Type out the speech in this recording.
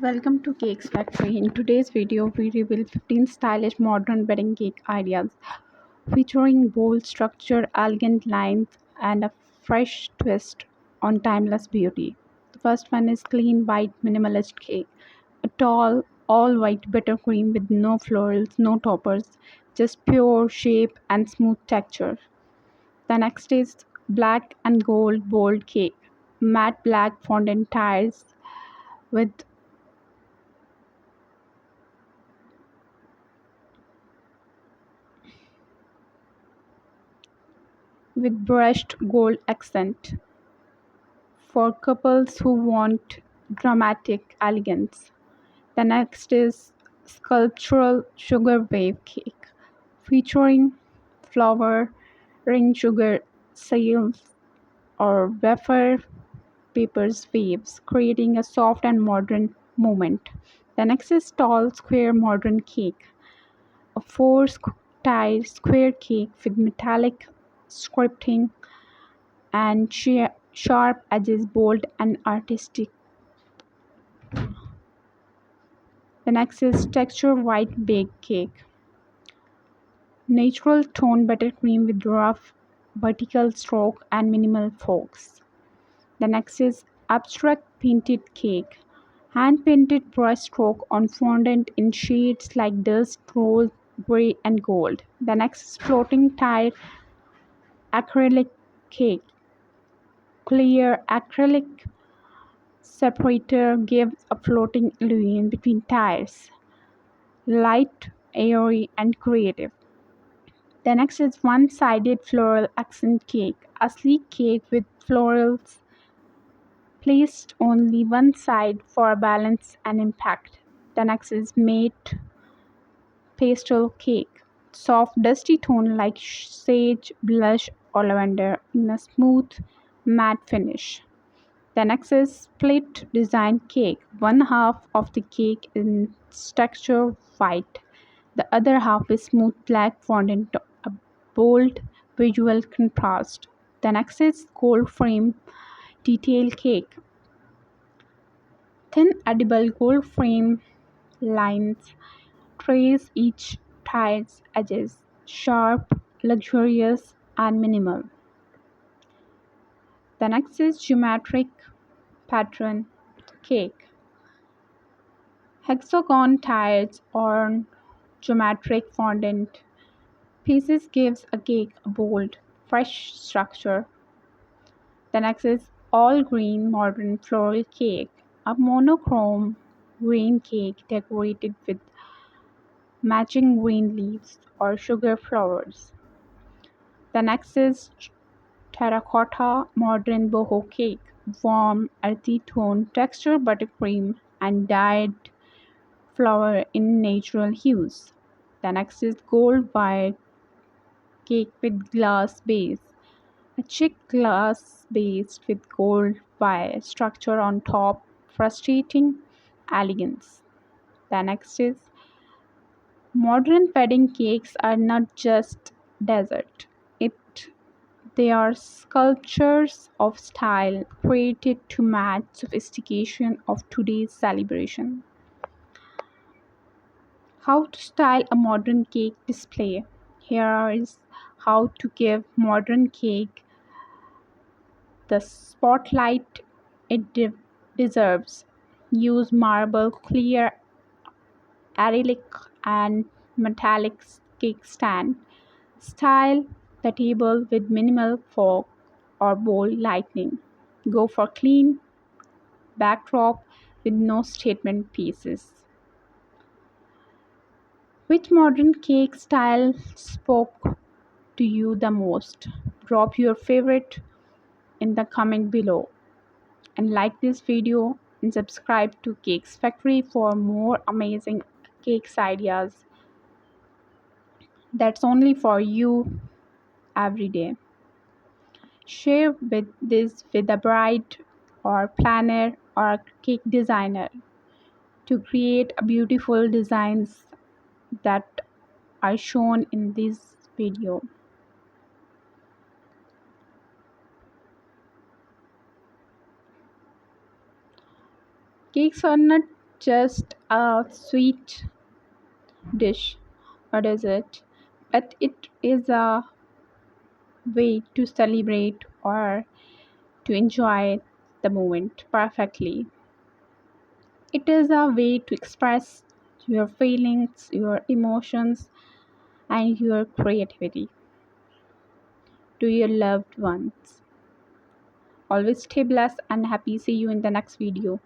Welcome to Cakes Factory. In today's video, we reveal 15 stylish modern wedding cake ideas featuring bold structure, elegant lines, and a fresh twist on timeless beauty. The first one is clean white minimalist cake, a tall, all white buttercream with no florals, no toppers, just pure shape and smooth texture. The next is black and gold bold cake, matte black fondant tiles with brushed gold accent for couples who want dramatic elegance. The next is sculptural sugar wave cake featuring flowering sugar sails or wafer papers waves, creating a soft and modern moment. The next is tall square modern cake, a four-tiered square cake with metallic scripting and sharp edges, bold and artistic. The next is texture white baked cake, natural tone buttercream with rough vertical stroke and minimal forks. The next is abstract painted cake, hand painted brush stroke on fondant in shades like dust, rose, gray, and gold. The next is floating tile acrylic cake, clear acrylic separator gives a floating illusion between tiles, light, airy, and creative. The next is one-sided floral accent cake, a sleek cake with florals placed only one side for balance and impact. The next is matte pastel cake, soft dusty tone like sage, blush, or lavender in a smooth matte finish. The next is split design cake. One half of the cake is texture white. The other half is smooth black fondant, a bold visual contrast. The next is gold frame detail cake. Thin edible gold frame lines trace each tile's edges, sharp, luxurious, and minimal. The next is geometric pattern cake. Hexagon tiles on geometric fondant pieces gives a cake a bold, fresh structure. The next is all green modern floral cake, a monochrome green cake decorated with matching green leaves or sugar flowers. The next is terracotta modern boho cake, warm, earthy tone, texture buttercream, and dyed flower in natural hues. The next is gold wire cake with glass base. A chic glass base with gold wire structure on top, frustrating elegance. The next is modern wedding cakes are not just dessert. It they are sculptures of style created to match sophistication of today's celebration. How to style a modern cake display. Here is how to give modern cake the spotlight it deserves. Use marble, clear acrylic, and metallic cake stand. Style the table with minimal fork or bowl lighting. Go for clean backdrop with no statement pieces. Which modern cake style spoke to you the most? Drop your favorite in the comment below and like this video and subscribe to Cakes Factory for more amazing cakes ideas that's only for you every day. Share this with a bride or planner or a cake designer to create a beautiful designs that are shown in this video. Cakes are not just a sweet dish or dessert, but it is a way to celebrate or to enjoy the moment perfectly. It is a way to express your feelings, your emotions, and your creativity to your loved ones. Always stay blessed and happy. See you in the next video.